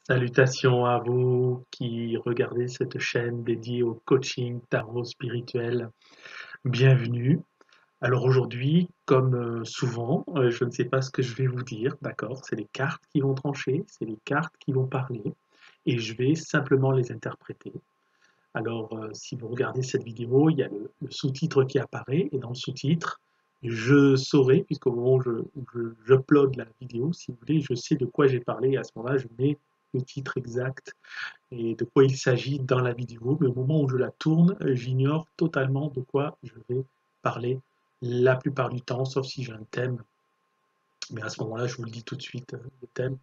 Salutations à vous qui regardez cette chaîne dédiée au coaching tarot spirituel. Bienvenue. Alors aujourd'hui, comme souvent, je ne sais pas ce que je vais vous dire, d'accord? C'est les cartes qui vont trancher, c'est les cartes qui vont parler et je vais simplement les interpréter. Alors si vous regardez cette vidéo, il y a le sous-titre qui apparaît et dans le sous-titre, je saurai, puisqu'au moment où j'upload la vidéo, si vous voulez, je sais de quoi j'ai parlé et à ce moment-là, je mets le titre exact et de quoi il s'agit dans la vidéo, mais au moment où je la tourne, j'ignore totalement de quoi je vais parler la plupart du temps, sauf si j'ai un thème. Mais à ce moment-là, je vous le dis tout de suite, le thème.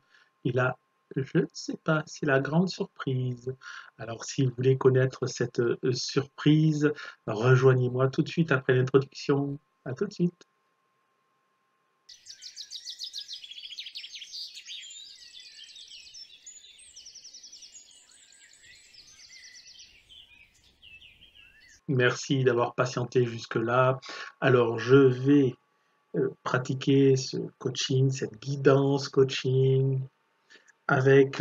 Et là, je ne sais pas, c'est la grande surprise. Alors, si vous voulez connaître cette surprise, rejoignez-moi tout de suite après l'introduction. À tout de suite. Merci d'avoir patienté jusque-là. Alors, je vais pratiquer ce coaching, cette guidance coaching avec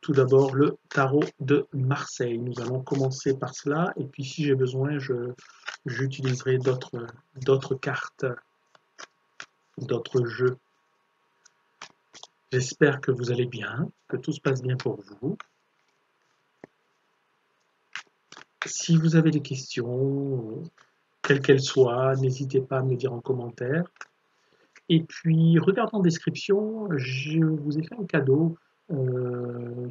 tout d'abord le tarot de Marseille. Nous allons commencer par cela et puis si j'ai besoin, j'utiliserai d'autres cartes, d'autres jeux. J'espère que vous allez bien, que tout se passe bien pour vous. Si vous avez des questions, quelles qu'elles soient, n'hésitez pas à me les dire en commentaire. Et puis, regardez en description, je vous ai fait un cadeau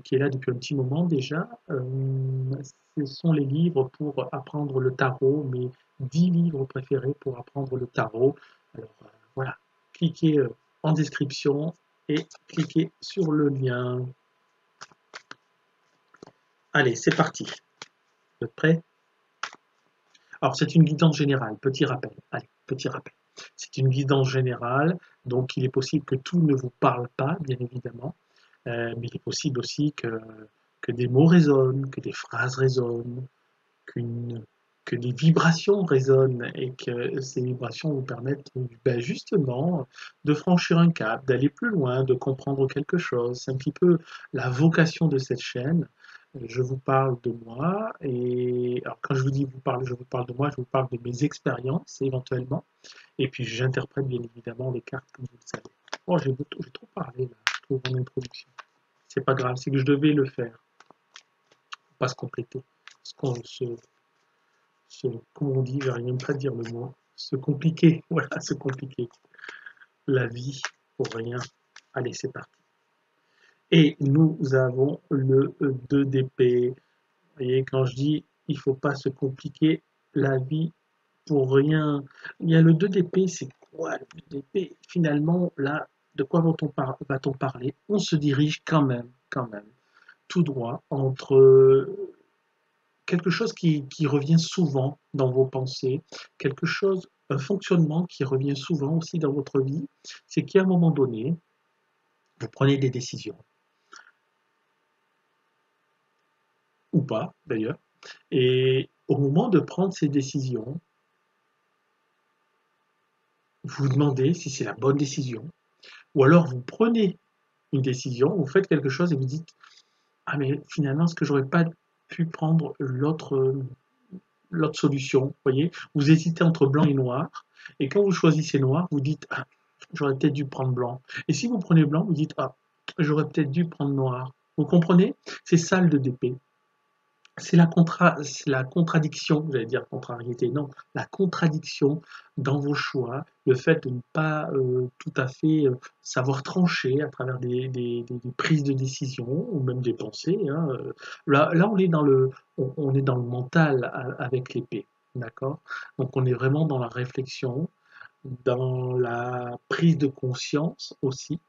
qui est là depuis un petit moment déjà. Ce sont les livres pour apprendre le tarot, mes 10 livres préférés pour apprendre le tarot. Alors voilà, cliquez en description et cliquez sur le lien. Allez, c'est parti. Vous êtes prêts? Alors, c'est une guidance générale, petit rappel. Allez, petit rappel. C'est une guidance générale, donc il est possible que tout ne vous parle pas, bien évidemment, mais il est possible aussi que des mots résonnent, que des phrases résonnent, qu'une que des vibrations résonnent et que ces vibrations vous permettent ben, justement de franchir un cap, d'aller plus loin, de comprendre quelque chose. C'est un petit peu la vocation de cette chaîne. Je vous parle de moi et alors quand je vous dis je vous parle de moi, je vous parle de mes expériences éventuellement et puis j'interprète bien évidemment les cartes comme vous le savez. Oh, j'ai trop parlé là, je trouve en introduction. C'est pas grave, c'est que je devais le faire, faut pas se compléter. Parce qu'on comment on dit, j'arrive même pas à dire le mot, se compliquer, voilà, se compliquer la vie pour rien. Allez, c'est parti. Et nous avons le 2 d'épée. Vous voyez, quand je dis il faut pas se compliquer la vie pour rien, il y a le 2 d'épée, c'est quoi le 2 d'épée? Finalement, là, de quoi va-t-on parler? On se dirige quand même, tout droit entre quelque chose qui revient souvent dans vos pensées, quelque chose, un fonctionnement qui revient souvent aussi dans votre vie, c'est qu'à un moment donné, vous prenez des décisions, ou pas d'ailleurs, et au moment de prendre ces décisions, vous vous demandez si c'est la bonne décision, ou alors vous prenez une décision, vous faites quelque chose et vous dites ah mais finalement est-ce que j'aurais pas pu prendre l'autre solution, vous voyez, vous hésitez entre blanc et noir, et quand vous choisissez noir, vous dites ah, j'aurais peut-être dû prendre blanc. Et si vous prenez blanc, vous dites ah, j'aurais peut-être dû prendre noir. Vous comprenez? C'est ça le 2 d'épée. C'est la contradiction, j'allais dire contrariété, non, la contradiction dans vos choix, le fait de ne pas tout à fait savoir trancher à travers des prises de décision ou même des pensées. Hein. Là, on est dans le mental avec l'épée, d'accord? Donc on est vraiment dans la réflexion, dans la prise de conscience aussi.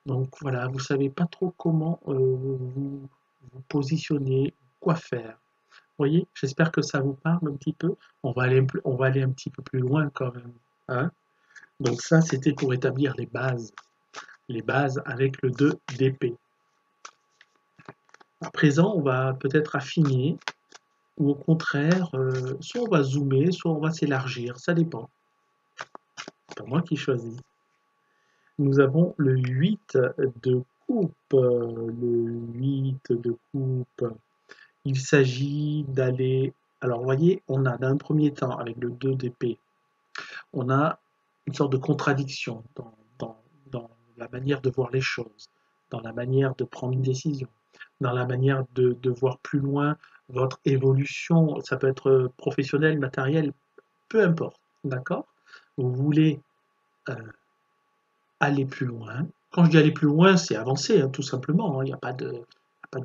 Donc voilà, vous savez pas trop comment vous positionner, quoi faire. Vous voyez, j'espère que ça vous parle un petit peu. On va aller un petit peu plus loin quand même. Hein. Donc ça, c'était pour établir les bases avec le 2 d'épée. À présent, on va peut-être affiner, ou au contraire, soit on va zoomer, soit on va s'élargir, ça dépend. C'est pas moi qui choisis. Nous avons le 8 de coupe, le 8 de coupe, il s'agit d'aller... Alors, vous voyez, on a d'un premier temps, avec le 2 d'épée, on a une sorte de contradiction dans la manière de voir les choses, dans la manière de prendre une décision, dans la manière de voir plus loin votre évolution. Ça peut être professionnel, matériel, peu importe, d'accord? Vous voulez euh, aller plus loin. Quand je dis aller plus loin, c'est avancer, hein, tout simplement, hein. Il n'y a pas de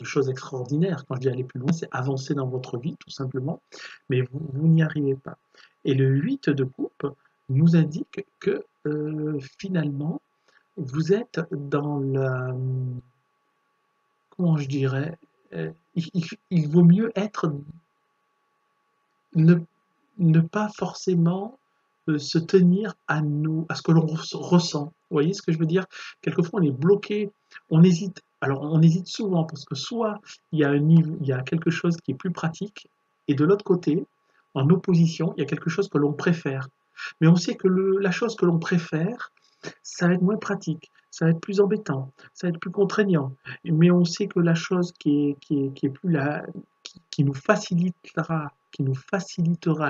choses extraordinaires. Quand je dis aller plus loin, c'est avancer dans votre vie, tout simplement. Mais vous n'y arrivez pas. Et le 8 de coupe nous indique que finalement, vous êtes dans la... Comment je dirais, il vaut mieux être... Ne, ne pas forcément se tenir à ce que l'on ressent. Vous voyez ce que je veux dire? Quelquefois, on est bloqué, on hésite. Alors, on hésite souvent parce que soit il y a un niveau, il y a quelque chose qui est plus pratique, et de l'autre côté, en opposition, il y a quelque chose que l'on préfère. Mais on sait que la chose que l'on préfère, ça va être moins pratique, ça va être plus embêtant, ça va être plus contraignant. Mais on sait que la chose qui est plus la, qui nous facilitera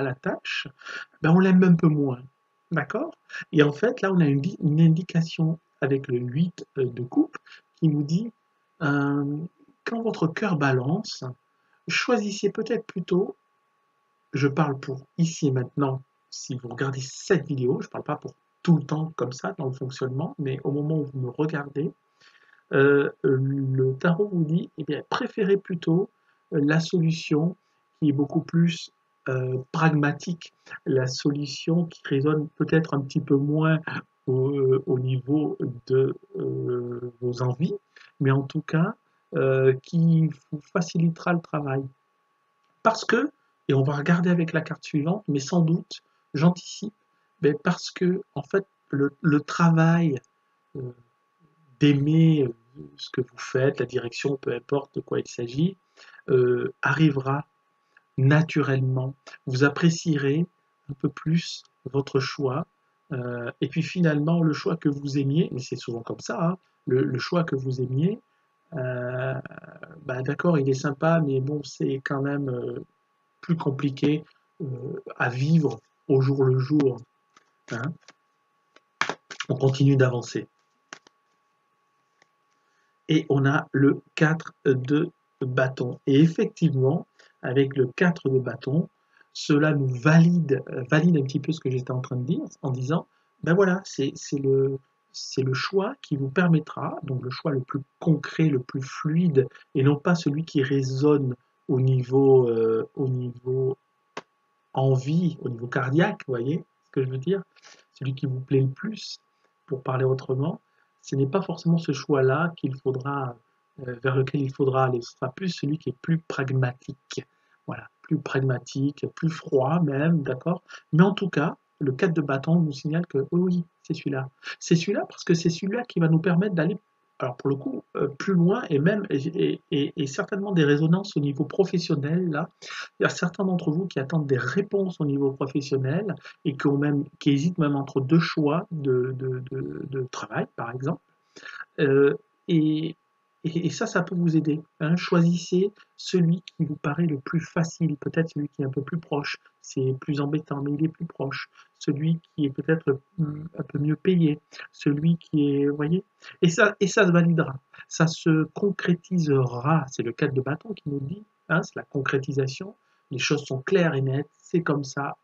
la tâche, ben on l'aime un peu moins. D'accord? Et en fait, là, on a une indication avec le 8 de coupe qui nous dit euh, quand votre cœur balance, choisissez peut-être plutôt, je parle pour ici et maintenant, si vous regardez cette vidéo, je ne parle pas pour tout le temps comme ça dans le fonctionnement, mais au moment où vous me regardez, le tarot vous dit, eh bien, préférez plutôt la solution qui est beaucoup plus pragmatique, la solution qui résonne peut-être un petit peu moins au niveau de vos envies, mais en tout cas qui vous facilitera le travail. Parce que, et on va regarder avec la carte suivante, mais sans doute, j'anticipe, mais parce que en fait le travail euh, d'aimer ce que vous faites, la direction, peu importe de quoi il s'agit, arrivera naturellement. Vous apprécierez un peu plus votre choix. Et puis finalement, le choix que vous aimiez, mais c'est souvent comme ça, hein, le choix que vous aimiez, euh, bah d'accord, il est sympa, mais bon, c'est quand même plus compliqué à vivre au jour le jour, hein. On continue d'avancer. Et on a le 4 de bâton. Et effectivement, avec le 4 de bâton, cela nous valide un petit peu ce que j'étais en train de dire, en disant, ben voilà, c'est le choix qui vous permettra, donc le choix le plus concret, le plus fluide, et non pas celui qui résonne au niveau envie, au niveau cardiaque, vous voyez ce que je veux dire? Celui qui vous plaît le plus, pour parler autrement, ce n'est pas forcément ce choix-là vers lequel il faudra aller. Ce sera plus celui qui est plus pragmatique. Voilà, plus pragmatique, plus froid même, d'accord? Mais en tout cas, le 4 de bâton nous signale que oui, oui, c'est celui-là. C'est celui-là parce que c'est celui-là qui va nous permettre d'aller, alors pour le coup, plus loin et même et certainement des résonances au niveau professionnel là. Il y a certains d'entre vous qui attendent des réponses au niveau professionnel et qui hésitent même entre deux choix de travail, par exemple. Euh, et, et ça peut vous aider, hein. Choisissez celui qui vous paraît le plus facile, peut-être celui qui est un peu plus proche. C'est plus embêtant, mais il est plus proche. Celui qui est peut-être un peu mieux payé. Celui qui est, vous voyez, et ça se validera. Ça se concrétisera. C'est le cadre de bâton qui nous dit, hein, c'est la concrétisation. Les choses sont claires et nettes. C'est comme ça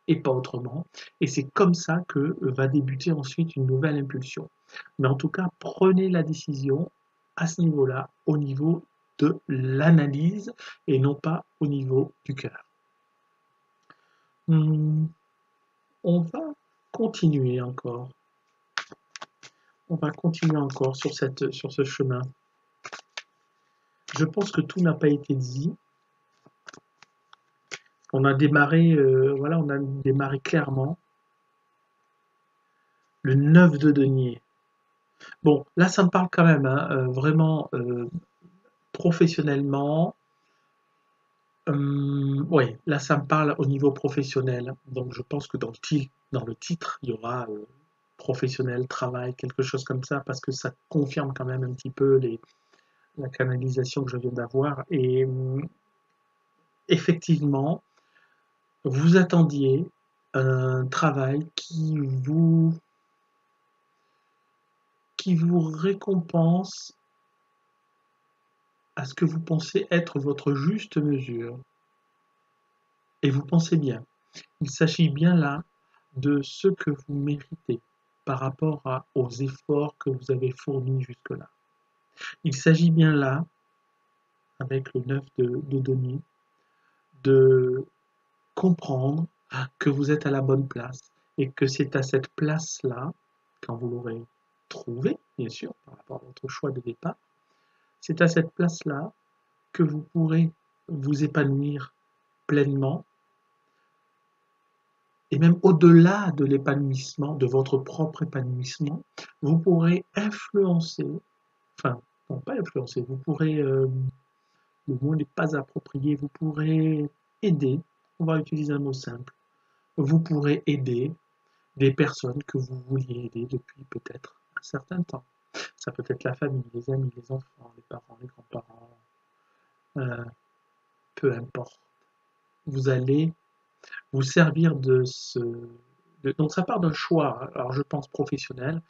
et pas autrement. Et c'est comme ça que va débuter ensuite une nouvelle impulsion. Mais en tout cas, prenez la décision à ce niveau-là, au niveau de l'analyse et non pas au niveau du cœur. On va continuer encore. On va continuer encore sur ce chemin. Je pense que tout n'a pas été dit. On a démarré, voilà, on a démarré clairement. Le 9 de denier. Bon, là, ça me parle quand même, hein, vraiment professionnellement. Ouais, là, ça me parle au niveau professionnel. Donc, je pense que dans le titre, il y aura professionnel, travail, quelque chose comme ça, parce que ça confirme quand même un petit peu la canalisation que je viens d'avoir. Et effectivement, vous attendiez un travail qui vous récompense à ce que vous pensez être votre juste mesure. Et vous pensez bien. Il s'agit bien là de ce que vous méritez par rapport aux efforts que vous avez fournis jusque-là. Il s'agit bien là, avec le 9 de denier, de comprendre que vous êtes à la bonne place et que c'est à cette place-là, quand vous l'aurez trouvée, bien sûr, par rapport à votre choix de départ, c'est à cette place-là que vous pourrez vous épanouir pleinement et même au-delà de l'épanouissement, de votre propre épanouissement, vous pourrez influencer, enfin, non pas influencer, vous pourrez, le mot n'est pas approprié, vous pourrez aider, on va utiliser un mot simple, vous pourrez aider des personnes que vous vouliez aider depuis peut-être un certain temps. Ça peut être la famille, les amis, les enfants, les parents, les grands-parents, euh, peu importe. Vous allez vous servir de donc ça part d'un choix, alors je pense professionnel,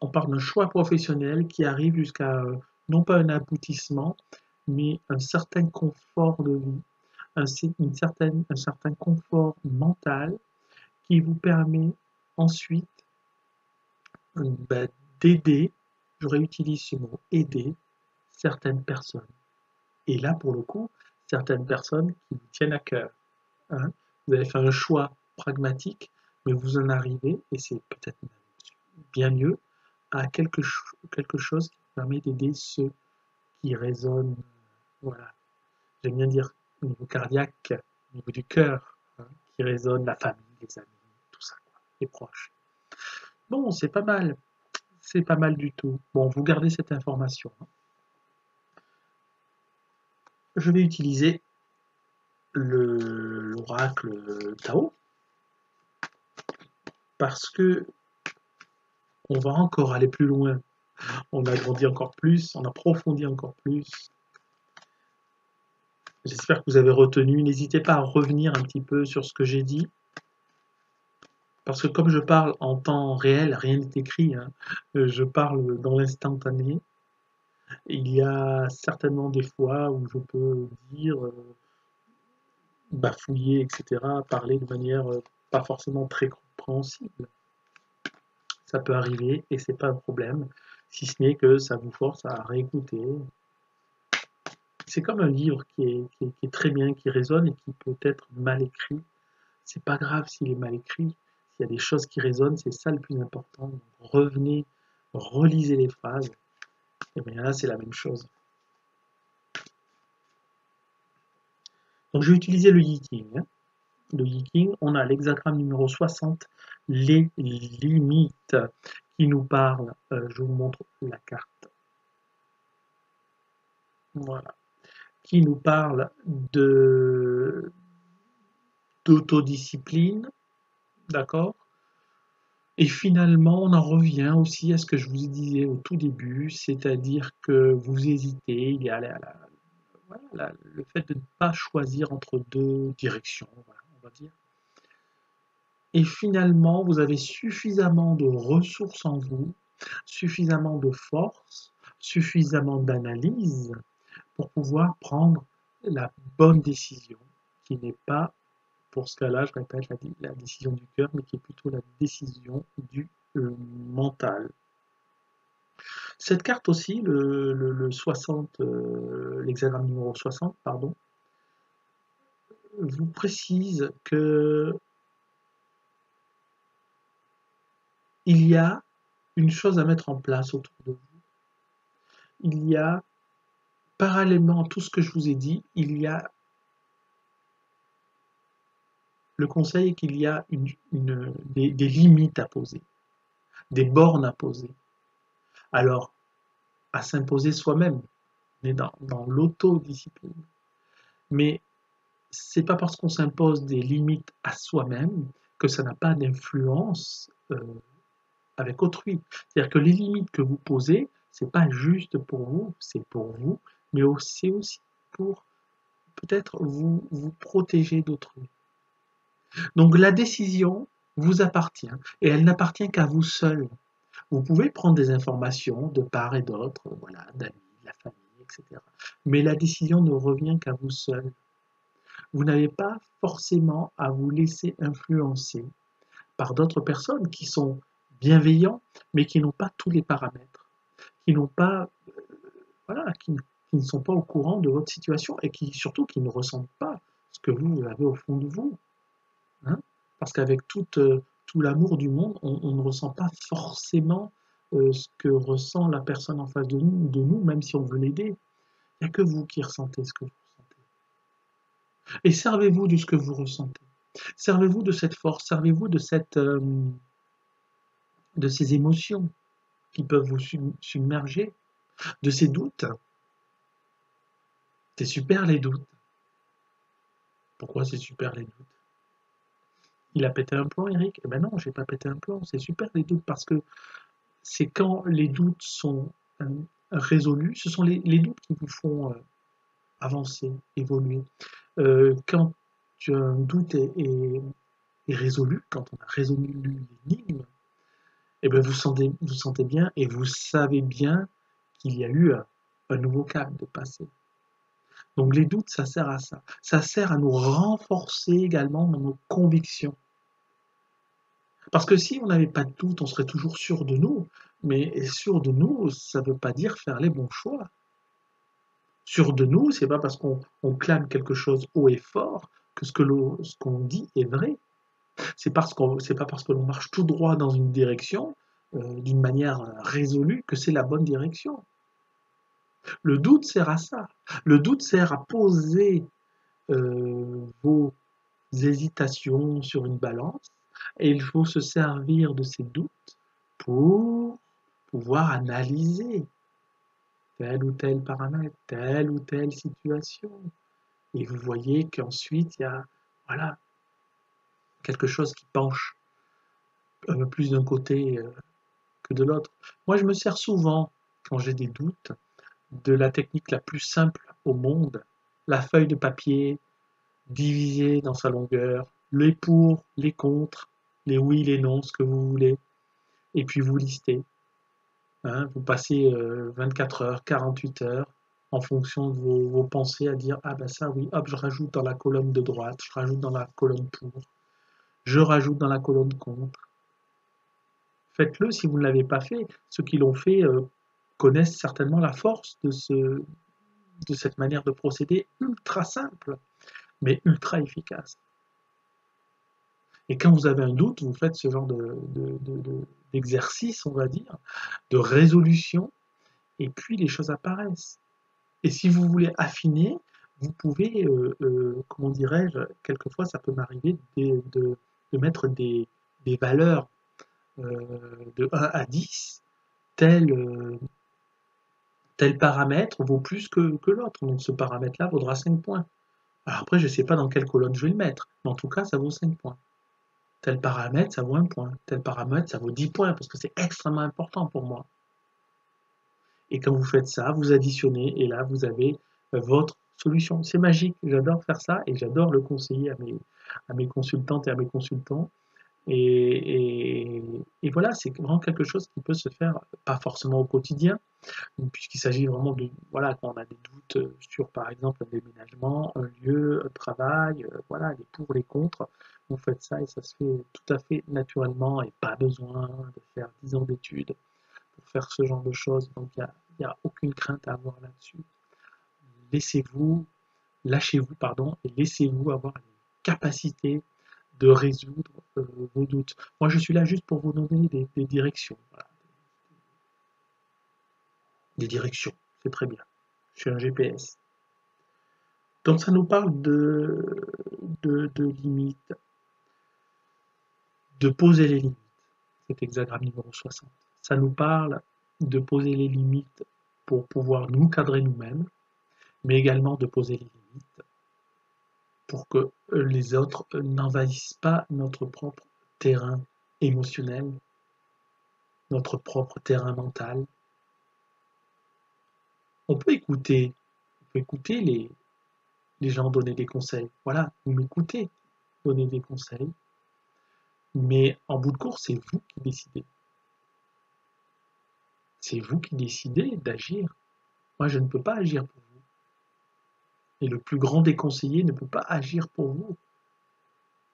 on part d'un choix professionnel qui arrive jusqu'à non pas un aboutissement, mais un certain confort de vie, un certain confort mental qui vous permet ensuite bah, d'aider, je réutilise ce mot, aider certaines personnes. Et là, pour le coup, certaines personnes qui vous tiennent à cœur. Hein. Vous avez fait un choix pragmatique, mais vous en arrivez, et c'est peut-être bien mieux, à quelque chose qui permet d'aider ceux qui résonnent, voilà, j'aime bien dire au niveau cardiaque, au niveau du cœur, hein, qui résonne, la famille, les amis, tout ça, quoi, les proches. Bon, c'est pas mal du tout. Bon, vous gardez cette information. Hein. Je vais utiliser l'oracle Tao parce que on va encore aller plus loin. On a grandi encore plus, on a approfondi encore plus. J'espère que vous avez retenu. N'hésitez pas à revenir un petit peu sur ce que j'ai dit. Parce que comme je parle en temps réel, rien n'est écrit, hein, je parle dans l'instantané. Il y a certainement des fois où je peux dire, bafouiller, etc., parler de manière pas forcément très compréhensible. Ça peut arriver et c'est pas un problème, si ce n'est que ça vous force à réécouter. C'est comme un livre qui est très bien, qui résonne et qui peut être mal écrit. C'est pas grave s'il est mal écrit. S'il y a des choses qui résonnent, c'est ça le plus important. Donc, revenez, relisez les phrases. Et bien là, c'est la même chose. Donc, je vais utiliser le Yiking. Hein. Le Yiking, on a l'hexagramme numéro 60, les limites, qui nous parle. Je vous montre la carte. Voilà. Qui nous parle d'autodiscipline, d'accord? Et finalement, on en revient aussi à ce que je vous disais au tout début, c'est-à-dire que vous hésitez, il y a voilà, le fait de ne pas choisir entre deux directions, voilà, on va dire. Et finalement, vous avez suffisamment de ressources en vous, suffisamment de force, suffisamment d'analyse pour pouvoir prendre la bonne décision, qui n'est pas, pour ce cas-là, je répète, la décision du cœur, mais qui est plutôt la décision du mental. Cette carte aussi, le 60, l'hexagramme numéro 60, pardon, vous précise que il y a une chose à mettre en place autour de vous. Il y a, parallèlement à tout ce que je vous ai dit, il y a le conseil qu'il y a des limites à poser, des bornes à poser. Alors, à s'imposer soi-même, on est dans l'autodiscipline. Mais c'est pas parce qu'on s'impose des limites à soi-même que ça n'a pas d'influence avec autrui. C'est-à-dire que les limites que vous posez, c'est pas juste pour vous, c'est pour vous, mais c'est aussi pour peut-être vous protéger d'autrui. Donc la décision vous appartient et elle n'appartient qu'à vous seul. Vous pouvez prendre des informations de part et d'autre, voilà, d'amis, de la famille, etc. Mais la décision ne revient qu'à vous seul. Vous n'avez pas forcément à vous laisser influencer par d'autres personnes qui sont bienveillants, mais qui n'ont pas tous les paramètres, qui n'ont pas, voilà, qui ne sont pas au courant de votre situation et qui surtout qui ne ressentent pas ce que vous avez au fond de vous. Hein. Parce qu'avec tout l'amour du monde, on ne ressent pas forcément ce que ressent la personne en face de nous, même si on veut l'aider. Il n'y a que vous qui ressentez ce que vous ressentez. Et servez-vous de ce que vous ressentez. Servez-vous de cette force, servez-vous de ces émotions qui peuvent vous submerger, de ces doutes. C'est super les doutes. Pourquoi c'est super les doutes? Il a pété un plomb, Eric? Eh ben non, j'ai pas pété un plomb. C'est super les doutes parce que c'est quand les doutes sont résolus, ce sont les doutes qui vous font avancer, évoluer. Quand un doute est résolu, quand on a résolu l'énigme, eh ben vous sentez bien et vous savez bien qu'il y a eu un nouveau cap de passer. Donc les doutes, ça sert à ça. Ça sert à nous renforcer également dans nos convictions. Parce que si on n'avait pas de doute, on serait toujours sûr de nous. Mais sûr de nous, ça ne veut pas dire faire les bons choix. Sûr de nous, c'est pas parce qu'on clame quelque chose haut et fort que ce qu'on dit est vrai. C'est pas parce que l'on marche tout droit dans une direction, d'une manière résolue, que c'est la bonne direction. Le doute sert à ça. Le doute sert à poser vos hésitations sur une balance et il faut se servir de ces doutes pour pouvoir analyser tel ou tel paramètre, telle ou telle situation. Et vous voyez qu'ensuite, il y a voilà, quelque chose qui penche un peu plus d'un côté que de l'autre. Moi, je me sers souvent, quand j'ai des doutes, de la technique la plus simple au monde, la feuille de papier divisée dans sa longueur, les pour, les contre, les oui, les non, ce que vous voulez, et puis vous listez. Hein, vous passez 24 heures, 48 heures, en fonction de vos pensées, à dire ah ben ça oui, hop, je rajoute dans la colonne de droite, je rajoute dans la colonne pour, je rajoute dans la colonne contre. Faites-le si vous ne l'avez pas fait. Ceux qui l'ont fait connaissent certainement la force de cette manière de procéder ultra simple, mais ultra efficace. Et quand vous avez un doute, vous faites ce genre d'exercice, on va dire, de résolution, et puis les choses apparaissent. Et si vous voulez affiner, vous pouvez, comment dirais-je, quelquefois ça peut m'arriver de mettre des valeurs de 1 à 10, tel, tel paramètre vaut plus que l'autre. Donc ce paramètre-là vaudra 5 points. Alors après, je ne sais pas dans quelle colonne je vais le mettre, mais en tout cas, ça vaut 5 points. Tel paramètre, ça vaut 1 point. Tel paramètre, ça vaut 10 points, parce que c'est extrêmement important pour moi. Et quand vous faites ça, vous additionnez, et là, vous avez votre solution. C'est magique, j'adore faire ça, et j'adore le conseiller à mes consultantes et à mes consultants. Et voilà, c'est vraiment quelque chose qui peut se faire, pas forcément au quotidien, puisqu'il s'agit vraiment de, voilà, quand on a des doutes sur, par exemple, un déménagement, un lieu, un travail, voilà, les pour, les contre, vous faites ça et ça se fait tout à fait naturellement et pas besoin de faire 10 ans d'études pour faire ce genre de choses. Donc, il n'y a aucune crainte à avoir là-dessus. Lâchez-vous, pardon, et laissez-vous avoir les capacités de résoudre vos doutes. Moi, je suis là juste pour vous donner des directions. Voilà. Des directions, c'est très bien. Je suis un GPS. Donc ça nous parle de limites, de poser les limites, cet hexagramme numéro 60. Ça nous parle de poser les limites pour pouvoir nous cadrer nous-mêmes, mais également de poser les limites pour que les autres n'envahissent pas notre propre terrain émotionnel, notre propre terrain mental. On peut écouter les gens donner des conseils. Voilà, vous m'écoutez donner des conseils, mais en bout de course, c'est vous qui décidez. C'est vous qui décidez d'agir. Moi, je ne peux pas agir pour vous. Et le plus grand des conseillers ne peut pas agir pour vous.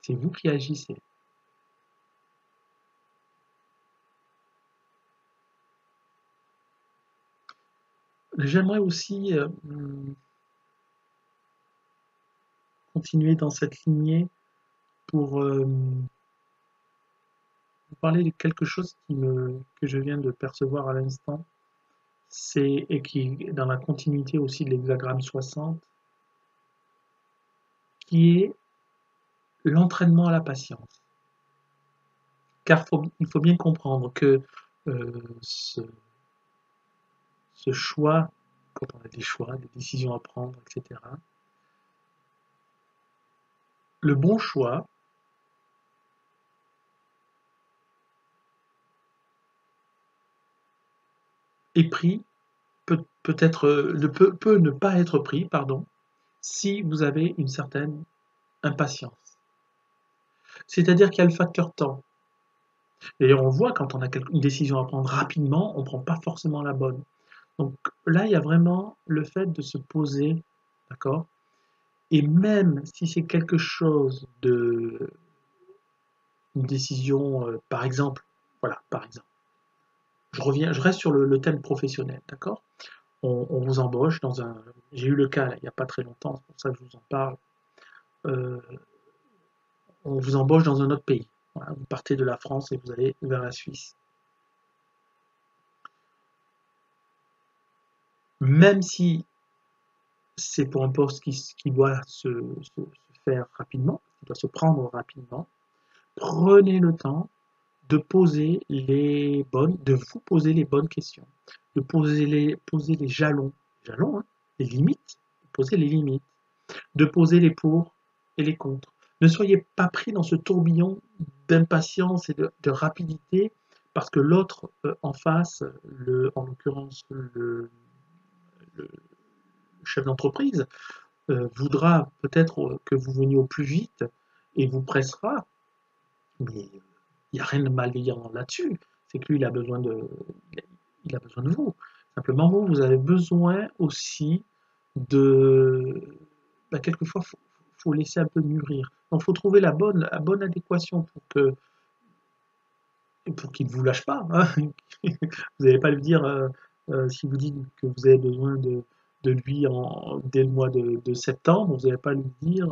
C'est vous qui agissez. J'aimerais aussi continuer dans cette lignée pour vous parler de quelque chose que je viens de percevoir à l'instant. Et qui est dans la continuité aussi de l'hexagramme 60, qui est l'entraînement à la patience. Car il faut bien comprendre que ce choix, quand on a des choix, des décisions à prendre, etc., le bon choix est pris, peut ne pas être pris, pardon, si vous avez une certaine impatience. C'est-à-dire qu'il y a le facteur temps. D'ailleurs, on voit quand on a une décision à prendre rapidement, on ne prend pas forcément la bonne. Donc là, il y a vraiment le fait de se poser, d'accord? Et même si c'est quelque chose de une décision, par exemple, voilà, par exemple, je reste sur le thème professionnel, d'accord? On vous embauche dans un, j'ai eu le cas là, il n'y a pas très longtemps, c'est pour ça que je vous en parle. Euh, on vous embauche dans un autre pays. Voilà, vous partez de la France et vous allez vers la Suisse. Même si c'est pour un poste qui doit se faire rapidement, qui doit se prendre rapidement, prenez le temps de de vous poser les bonnes questions, de poser les jalons, hein, les limites, poser les limites, de poser les pour et les contre. Ne soyez pas pris dans ce tourbillon d'impatience et de rapidité parce que l'autre en face, en l'occurrence le chef d'entreprise, voudra peut-être que vous veniez au plus vite et vous pressera, mais il n'y a rien de malveillant là-dessus. C'est que lui, il a besoin de vous. Simplement, vous avez besoin aussi de... Bah, quelquefois, faut laisser un peu mûrir. Donc, il faut trouver la bonne adéquation pour qu'il ne vous lâche pas. Hein. Vous n'allez pas lui dire, si vous dites que vous avez besoin de lui dès le mois de septembre, vous n'allez pas lui dire,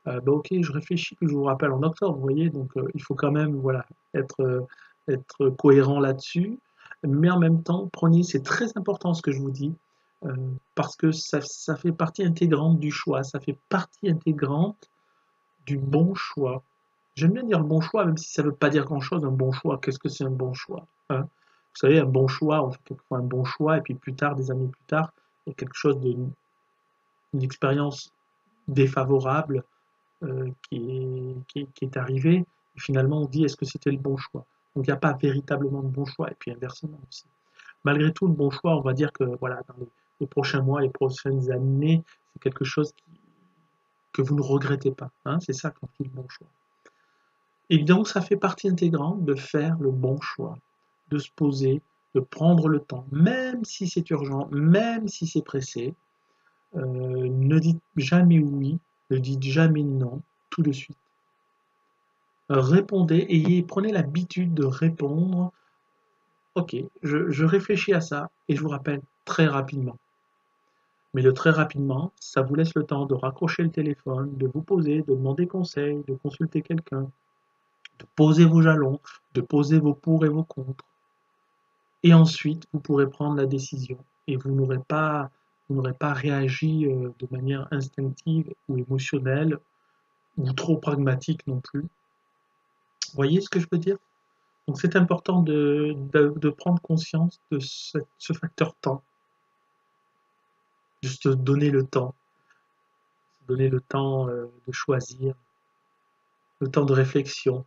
bah, ok, je réfléchis, puis je vous rappelle en octobre, vous voyez, donc il faut quand même voilà, être cohérent là-dessus, mais en même temps, prenez, c'est très important ce que je vous dis, euh, parce que ça fait partie intégrante du choix, ça fait partie intégrante du bon choix. J'aime bien dire le bon choix, même si ça ne veut pas dire grand-chose, un bon choix. Qu'est-ce que c'est un bon choix, hein? Vous savez, un bon choix, on fait quelquefois un bon choix, et puis plus tard, des années plus tard, il y a quelque chose une expérience défavorable qui est arrivée, et finalement on dit est-ce que c'était le bon choix? Donc il n'y a pas véritablement de bon choix, et puis inversement aussi. Malgré tout, le bon choix, on va dire que voilà, dans les prochains mois, les prochaines années, c'est quelque chose que vous ne regrettez pas. Hein, c'est ça quand on dit le bon choix. Et donc, ça fait partie intégrante de faire le bon choix, de se poser, de prendre le temps, même si c'est urgent, même si c'est pressé. Ne dites jamais oui, ne dites jamais non, tout de suite. Répondez, prenez l'habitude de répondre. Ok, je réfléchis à ça et je vous rappelle très rapidement. Mais de très rapidement, ça vous laisse le temps de raccrocher le téléphone, de vous poser, de demander conseil, de consulter quelqu'un, de poser vos jalons, de poser vos pour et vos contre. Et ensuite, vous pourrez prendre la décision. Et vous n'aurez pas réagi de manière instinctive ou émotionnelle ou trop pragmatique non plus. Vous voyez ce que je veux dire? Donc c'est important de prendre conscience de ce facteur temps, de se donner le temps de choisir, le temps de réflexion.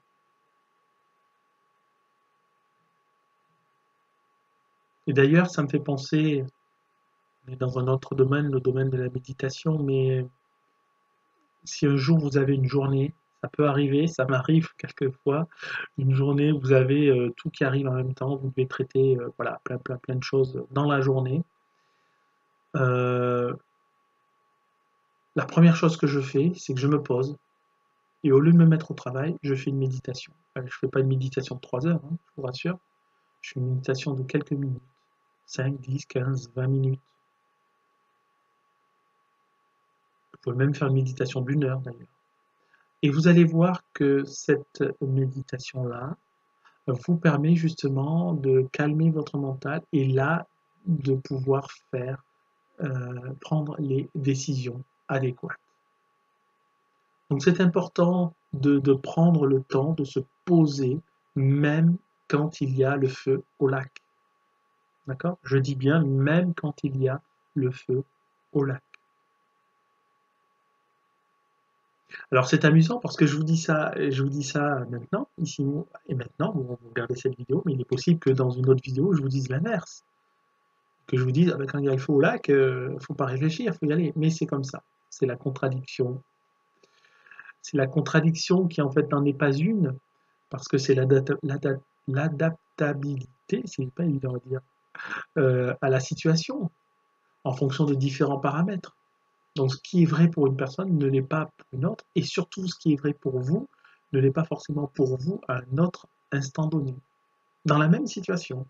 Et d'ailleurs, ça me fait penser, on est dans un autre domaine, le domaine de la méditation, mais si un jour vous avez une journée, ça peut arriver, ça m'arrive quelquefois, une journée où vous avez tout qui arrive en même temps, vous devez traiter voilà, plein de choses dans la journée. Euh, la première chose que je fais, c'est que je me pose et au lieu de me mettre au travail, je fais une méditation. Je ne fais pas une méditation de 3 heures, hein, je vous rassure, je fais une méditation de quelques minutes, 5, 10, 15, 20 minutes. Vous pouvez même faire une méditation d'une heure d'ailleurs. Et vous allez voir que cette méditation-là vous permet justement de calmer votre mental et là de pouvoir faire prendre les décisions adéquates. Donc c'est important de prendre le temps de se poser même quand il y a le feu au lac. D'accord? Je dis bien même quand il y a le feu au lac. Alors c'est amusant parce que je vous dis ça maintenant, ici et maintenant, vous regardez cette vidéo, mais il est possible que dans une autre vidéo, je vous dise l'inverse. Que je vous dise, ah ben, quand il y a le feu au lac, faut pas réfléchir, faut y aller. Mais c'est comme ça. C'est la contradiction. C'est la contradiction qui en fait n'en est pas une, parce que c'est l'adaptabilité, c'est pas évident à dire, à la situation, en fonction de différents paramètres. Donc ce qui est vrai pour une personne ne l'est pas pour une autre, et surtout ce qui est vrai pour vous ne l'est pas forcément pour vous à un autre instant donné, dans la même situation.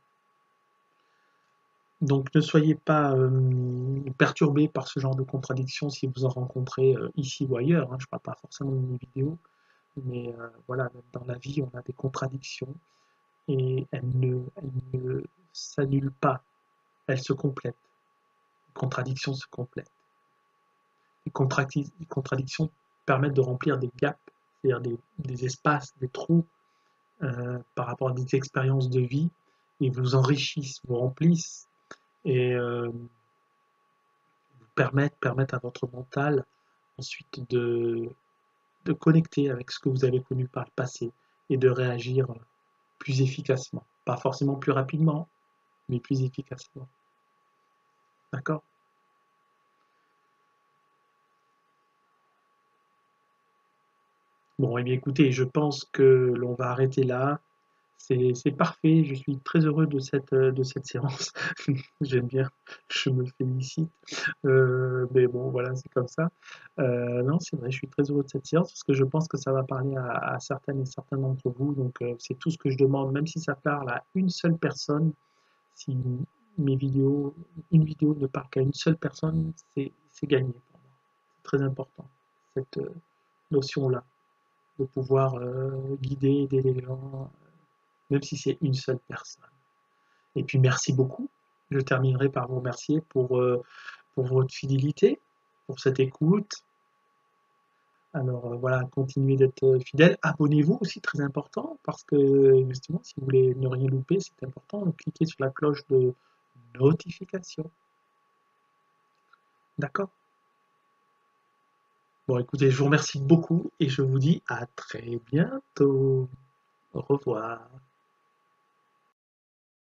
Donc ne soyez pas perturbés par ce genre de contradictions si vous en rencontrez ici ou ailleurs, hein. Je ne parle pas forcément de mes vidéos, mais voilà, même dans la vie, on a des contradictions et elles ne s'annulent pas, elles se complètent. Les contradictions se complètent. Les contradictions permettent de remplir des gaps, c'est-à-dire des espaces, des trous par rapport à des expériences de vie et vous enrichissent, vous remplissent et permettent à votre mental ensuite de connecter avec ce que vous avez connu par le passé et de réagir plus efficacement. Pas forcément plus rapidement, mais plus efficacement. D'accord? Bon, eh bien écoutez, je pense que l'on va arrêter là. C'est parfait, je suis très heureux de cette séance. J'aime bien, je me félicite. Mais bon, voilà, c'est comme ça. Non, c'est vrai, je suis très heureux de cette séance parce que je pense que ça va parler à certaines et certains d'entre vous. Donc, c'est tout ce que je demande, même si ça parle à une seule personne, si mes vidéos, une vidéo ne parle qu'à une seule personne, c'est gagné pour moi. C'est très important, cette notion-là, de pouvoir guider, aider les gens, même si c'est une seule personne. Et puis merci beaucoup. Je terminerai par vous remercier pour votre fidélité, pour cette écoute. Alors voilà, continuez d'être fidèle. Abonnez-vous aussi, très important, parce que justement, si vous voulez ne rien louper, c'est important de cliquer sur la cloche de notification. D'accord? Bon, écoutez, je vous remercie beaucoup et je vous dis à très bientôt. Au revoir.